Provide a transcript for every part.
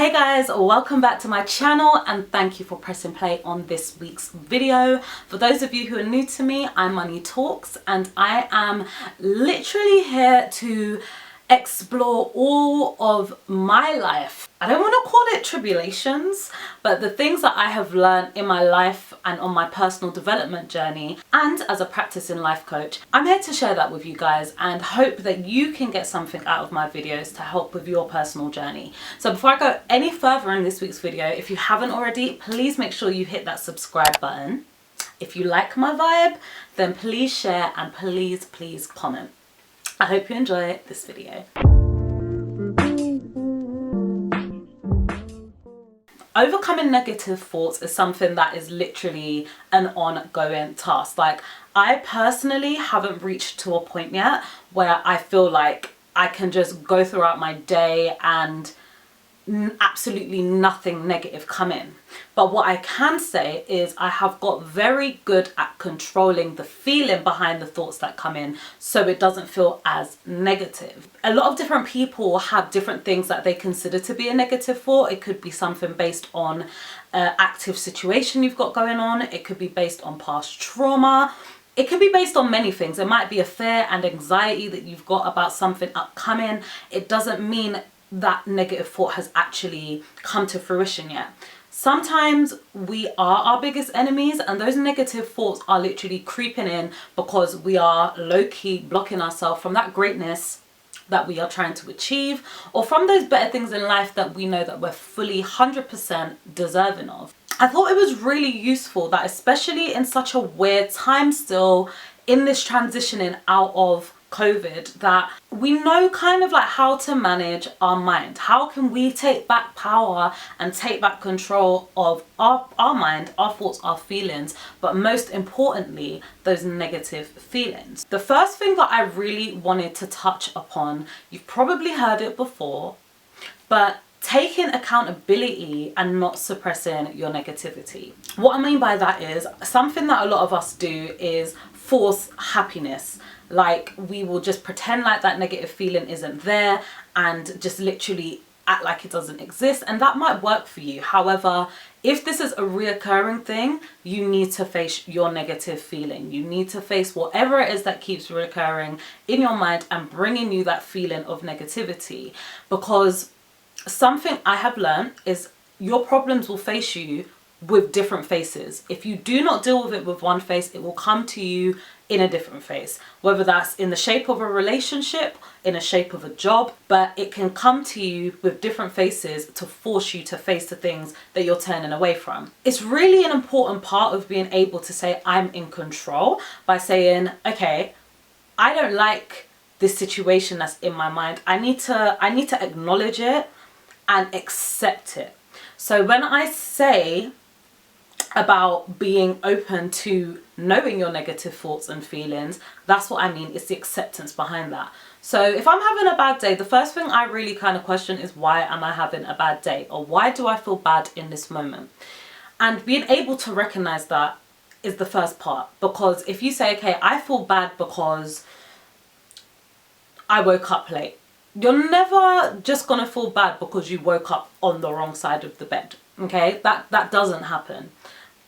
Hey guys, welcome back to my channel and thank you for pressing play on this week's video. For those of you who are new to me, I'm Moniie Talks and I am literally here to explore all of my life. I don't want to call it tribulations, but the things that I have learned in my life and on my personal development journey, and as a practicing life coach. I'm here to share that with you guys and hope that you can get something out of my videos to help with your personal journey. So before I go any further in this week's video, if you haven't already, please make sure you hit that subscribe button. If you like my vibe, then please share and please comment. I hope you enjoy this video. Overcoming negative thoughts is something that is literally an ongoing task. Like, I personally haven't reached to a point yet where I feel like I can just go throughout my day and absolutely nothing negative come in. But what I can say is I have got very good at controlling the feeling behind the thoughts that come in so it doesn't feel as negative. A lot of different people have different things that they consider to be a negative thought. It could be something based on an active situation you've got going on. It could be based on past trauma. It could be based on many things. It might be a fear and anxiety that you've got about something upcoming. It doesn't mean that negative thought has actually come to fruition yet. Sometimes we are our biggest enemies and those negative thoughts are literally creeping in because we are low-key blocking ourselves from that greatness that we are trying to achieve, or from those better things in life that we know that we're fully 100% deserving of. I thought it was really useful that, especially in such a weird time still in this transitioning out of COVID, that we know kind of like how to manage our mind. How can we take back power and take back control of our mind, our thoughts, our feelings, but most importantly, those negative feelings. The first thing that I really wanted to touch upon, you've probably heard it before, but taking accountability and not suppressing your negativity. What I mean by that is something that a lot of us do is force happiness. Like, we will just pretend like that negative feeling isn't there and just literally act like it doesn't exist, and that might work for you. However, if this is a reoccurring thing, you need to face your negative feeling. You need to face whatever it is that keeps reoccurring in your mind and bringing you that feeling of negativity. Because something I have learned is your problems will face you with different faces. If you do not deal with it with one face, it will come to you in a different face, whether that's in the shape of a relationship, in a shape of a job, but it can come to you with different faces to force you to face the things that you're turning away from. It's really an important part of being able to say I'm in control by saying, okay, I don't like this situation that's in my mind. I need to acknowledge it and accept it. So when I say about being open to knowing your negative thoughts and feelings, that's what I mean. It's the acceptance behind that. So if I'm having a bad day, the first thing I really kind of question is, why am I having a bad day? Or why do I feel bad in this moment? And being able to recognize that is the first part. Because if you say, okay, I feel bad because I woke up late, you're never just gonna feel bad because you woke up on the wrong side of the bed. Okay, that doesn't happen.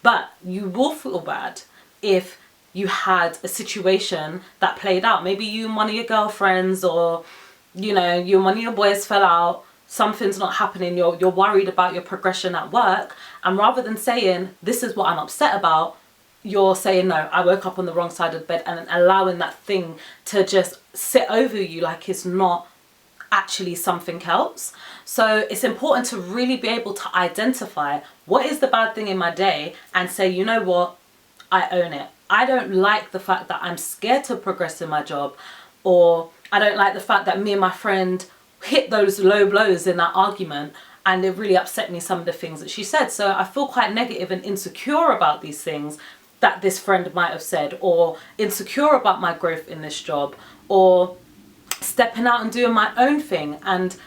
But you will feel bad if you had a situation that played out. Maybe you and one of your girlfriends, or you know, you and one of your boys fell out, something's not happening, you're worried about your progression at work, and rather than saying this is what I'm upset about, you're saying, no, I woke up on the wrong side of the bed, and allowing that thing to just sit over you like it's not actually something else. So it's important to really be able to identify what is the bad thing in my day and say, you know what, I own it. I don't like the fact that I'm scared to progress in my job, or I don't like the fact that me and my friend hit those low blows in that argument and it really upset me, some of the things that she said. So I feel quite negative and insecure about these things that this friend might have said, or insecure about my growth in this job, or stepping out and doing my own thing, and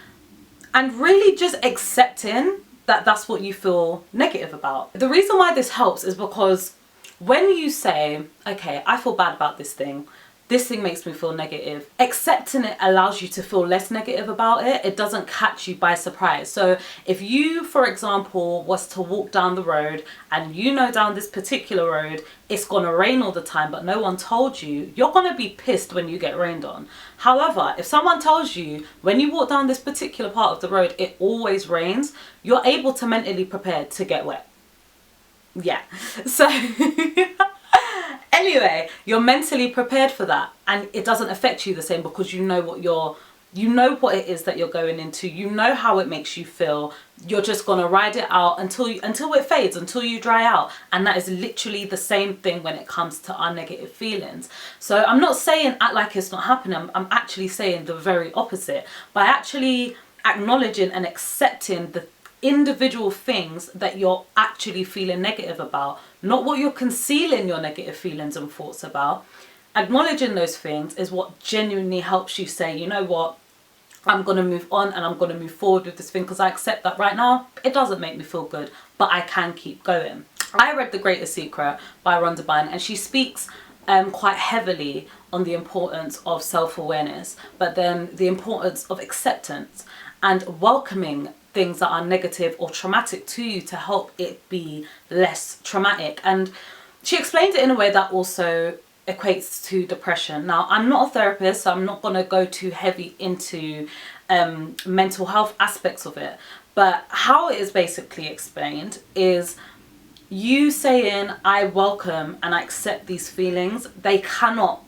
really just accepting that that's what you feel negative about. The reason why this helps is because when you say, okay, I feel bad about this thing, this thing makes me feel negative. Accepting it allows you to feel less negative about it. It doesn't catch you by surprise. So if you, for example, was to walk down the road and you know down this particular road it's gonna rain all the time, but no one told you, you're gonna be pissed when you get rained on. However, if someone tells you when you walk down this particular part of the road it always rains, you're able to mentally prepare to get wet. Yeah. So anyway, you're mentally prepared for that, and it doesn't affect you the same because you know what it is that you're going into. You know how it makes you feel. You're just gonna ride it out until it fades, until you dry out. And that is literally the same thing when it comes to our negative feelings. So I'm not saying act like it's not happening. I'm actually saying the very opposite. By actually acknowledging and accepting the individual things that you're actually feeling negative about, not what you're concealing your negative feelings and thoughts about. Acknowledging those things is what genuinely helps you say, you know what, I'm going to move on and I'm going to move forward with this thing because I accept that right now it doesn't make me feel good, but I can keep going. I read The Greatest Secret by Rhonda Byrne, and she speaks quite heavily on the importance of self-awareness, but then the importance of acceptance and welcoming things that are negative or traumatic to you to help it be less traumatic. And she explained it in a way that also equates to depression. Now, I'm not a therapist, so I'm not going to go too heavy into mental health aspects of it, but how it is basically explained is you saying I welcome and I accept these feelings, they cannot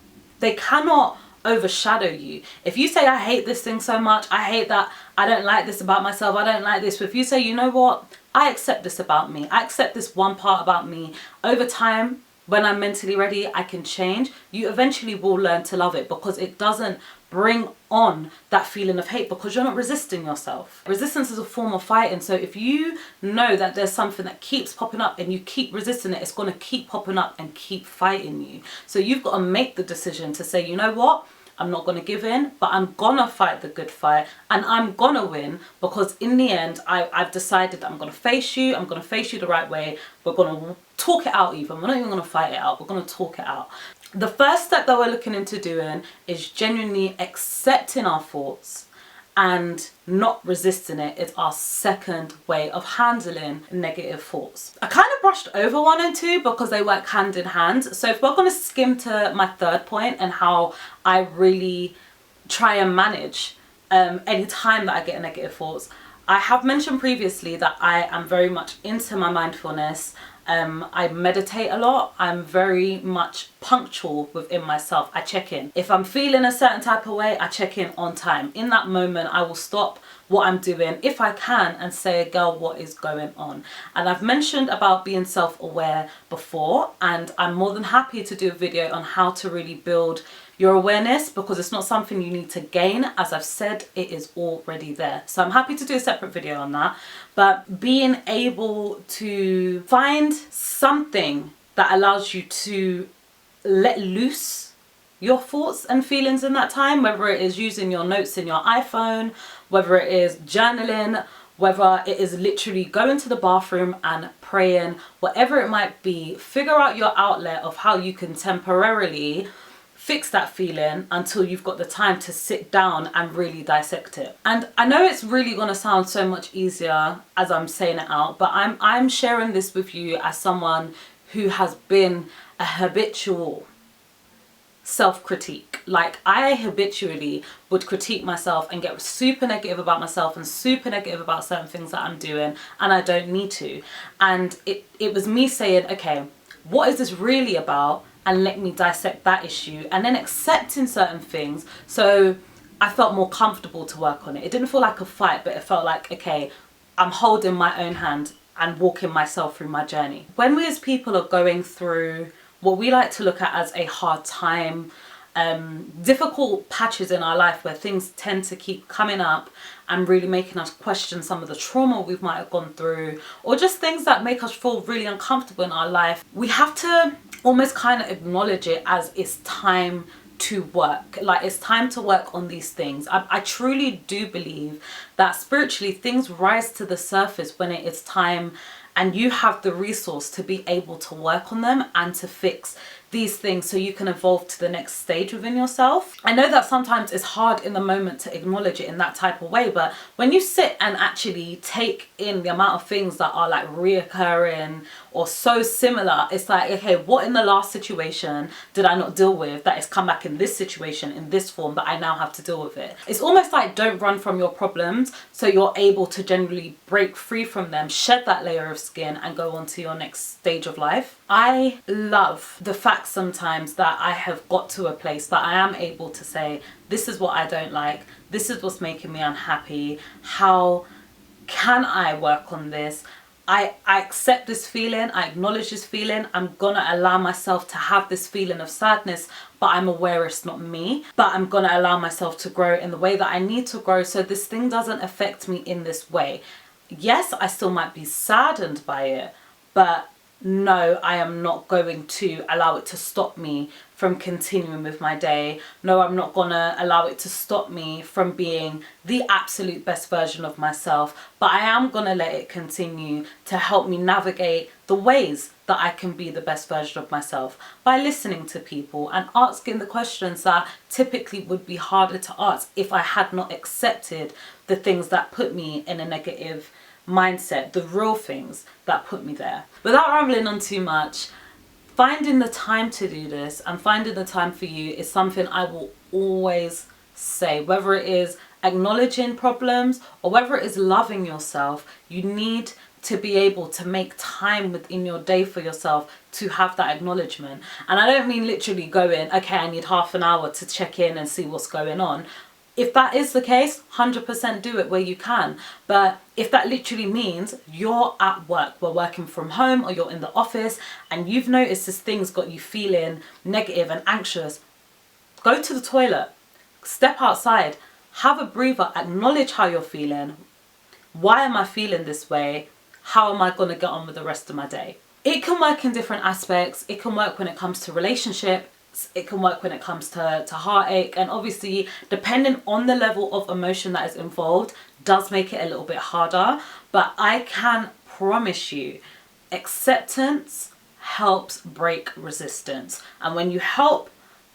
overshadow you. If you say I hate this thing so much, I hate that, I don't like this about myself, I don't like this, but if you say, you know what, I accept this about me, I accept this one part about me, over time when I'm mentally ready I can change, you eventually will learn to love it because it doesn't bring on that feeling of hate because you're not resisting yourself. Resistance is a form of fighting, so if you know that there's something that keeps popping up and you keep resisting it, it's going to keep popping up and keep fighting you. So you've got to make the decision to say, you know what, I'm not going to give in, but I'm going to fight the good fight and I'm going to win, because in the end I've decided that I'm going to face you, I'm going to face you the right way, we're going to talk it out even, we're not even going to fight it out, we're going to talk it out. The first step that we're looking into doing is genuinely accepting our thoughts and not resisting it. It's our second way of handling negative thoughts. I kind of brushed over 1 and 2 because they work hand in hand. So if we're going to skim to my third point and how I really try and manage any time that I get negative thoughts, I have mentioned previously that I am very much into my mindfulness. I meditate a lot. I'm very much punctual within myself. I check in. If I'm feeling a certain type of way, I check in on time. In that moment, I will stop what I'm doing, if I can, and say, girl, what is going on? And I've mentioned about being self-aware before, and I'm more than happy to do a video on how to really build your awareness, because it's not something you need to gain. As I've said, it is already there. So I'm happy to do a separate video on that. But being able to find something that allows you to let loose your thoughts and feelings in that time, whether it is using your notes in your iPhone, whether it is journaling, whether it is literally going to the bathroom and praying, whatever it might be, figure out your outlet of how you can temporarily fix that feeling until you've got the time to sit down and really dissect it. And I know it's really going to sound so much easier as I'm saying it out, but I'm sharing this with you as someone who has been a habitual self-critique. Like, I habitually would critique myself and get super negative about myself and super negative about certain things that I'm doing, and I don't need to. And it was me saying, okay, what is this really about? And let me dissect that issue, and then accepting certain things. So I felt more comfortable to work on it. It didn't feel like a fight, but it felt like, okay, I'm holding my own hand and walking myself through my journey. When we as people are going through what we like to look at as a hard time, difficult patches in our life where things tend to keep coming up and really making us question some of the trauma we might have gone through, or just things that make us feel really uncomfortable in our life, we have to almost kind of acknowledge it as it's time to work. Like, it's time to work on these things. I truly do believe that spiritually things rise to the surface when it is time and you have the resource to be able to work on them and to fix these things so you can evolve to the next stage within yourself. I know that sometimes it's hard in the moment to acknowledge it in that type of way, but when you sit and actually take in the amount of things that are like reoccurring or so similar, it's like, okay, what in the last situation did I not deal with that has come back in this situation in this form that I now have to deal with it? It's almost like don't run from your problems, so you're able to generally break free from them, shed that layer of skin and go on to your next stage of life. I love the fact sometimes that I have got to a place that I am able to say, this is what I don't like, this is what's making me unhappy, how can I work on this? I accept this feeling, I acknowledge this feeling, I'm gonna allow myself to have this feeling of sadness, but I'm aware it's not me, but I'm gonna allow myself to grow in the way that I need to grow so this thing doesn't affect me in this way. Yes, I still might be saddened by it, but no, I am not going to allow it to stop me from continuing with my day. No, I'm not gonna allow it to stop me from being the absolute best version of myself, but I am gonna let it continue to help me navigate the ways that I can be the best version of myself by listening to people and asking the questions that typically would be harder to ask if I had not accepted the things that put me in a negative mindset, the real things that put me there. Without rambling on too much, finding the time to do this and finding the time for you is something I will always say. Whether it is acknowledging problems or whether it is loving yourself, you need to be able to make time within your day for yourself to have that acknowledgement. And I don't mean literally going, okay, I need half an hour to check in and see what's going on. If that is the case, 100% do it where you can. But if that literally means you're at work, we're working from home or you're in the office and you've noticed this thing's got you feeling negative and anxious, go to the toilet, step outside, have a breather, acknowledge how you're feeling. Why am I feeling this way? How am I going to get on with the rest of my day? It can work in different aspects. It can work when it comes to relationship. It can work when it comes to heartache, and obviously depending on the level of emotion that is involved does make it a little bit harder, but I can promise you acceptance helps break resistance, and when you help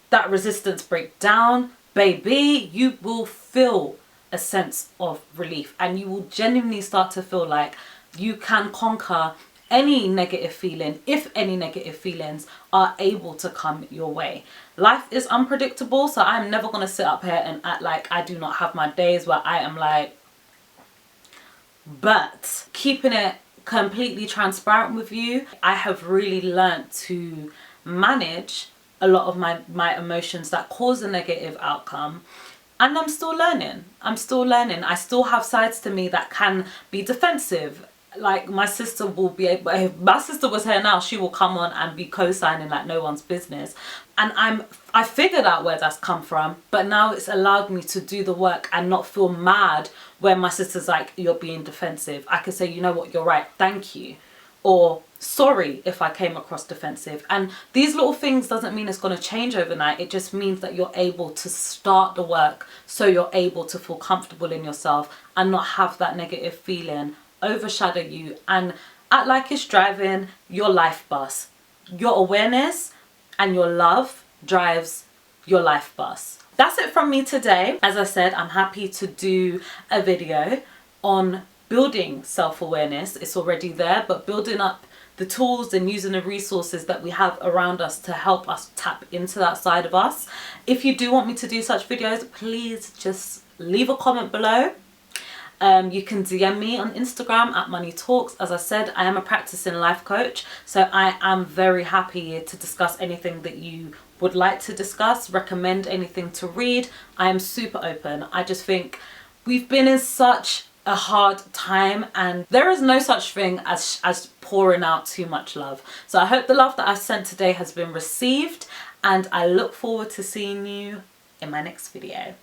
that resistance break down, baby, you will feel a sense of relief and you will genuinely start to feel like you can conquer any negative feeling, if any negative feelings are able to come your way. Life is unpredictable, so I'm never going to sit up here and act like I do not have my days where I am like, but keeping it completely transparent with you, I have really learnt to manage a lot of my emotions that cause a negative outcome. And I'm still learning. I still have sides to me that can be defensive. Like my sister will be able, if my sister was here now, she will come on and be co-signing like no one's business. And I figured out where that's come from, but now it's allowed me to do the work and not feel mad when my sister's like, you're being defensive. I could say, you know what, you're right, thank you. Or sorry if I came across defensive. And these little things doesn't mean it's going to change overnight. It just means that you're able to start the work so you're able to feel comfortable in yourself and not have that negative feeling overshadow you and act like it's driving your life bus. Your awareness and your love drives your life bus. That's it from me today. As I said, I'm happy to do a video on building self-awareness. It's already there, but building up the tools and using the resources that we have around us to help us tap into that side of us. If you do want me to do such videos, please just leave a comment below. You can DM me on Instagram at Moniie Talks. As I said, I am a practicing life coach, so I am very happy to discuss anything that you would like to discuss, recommend anything to read. I am super open. I just think we've been in such a hard time and there is no such thing as pouring out too much love. So I hope the love that I've sent today has been received and I look forward to seeing you in my next video.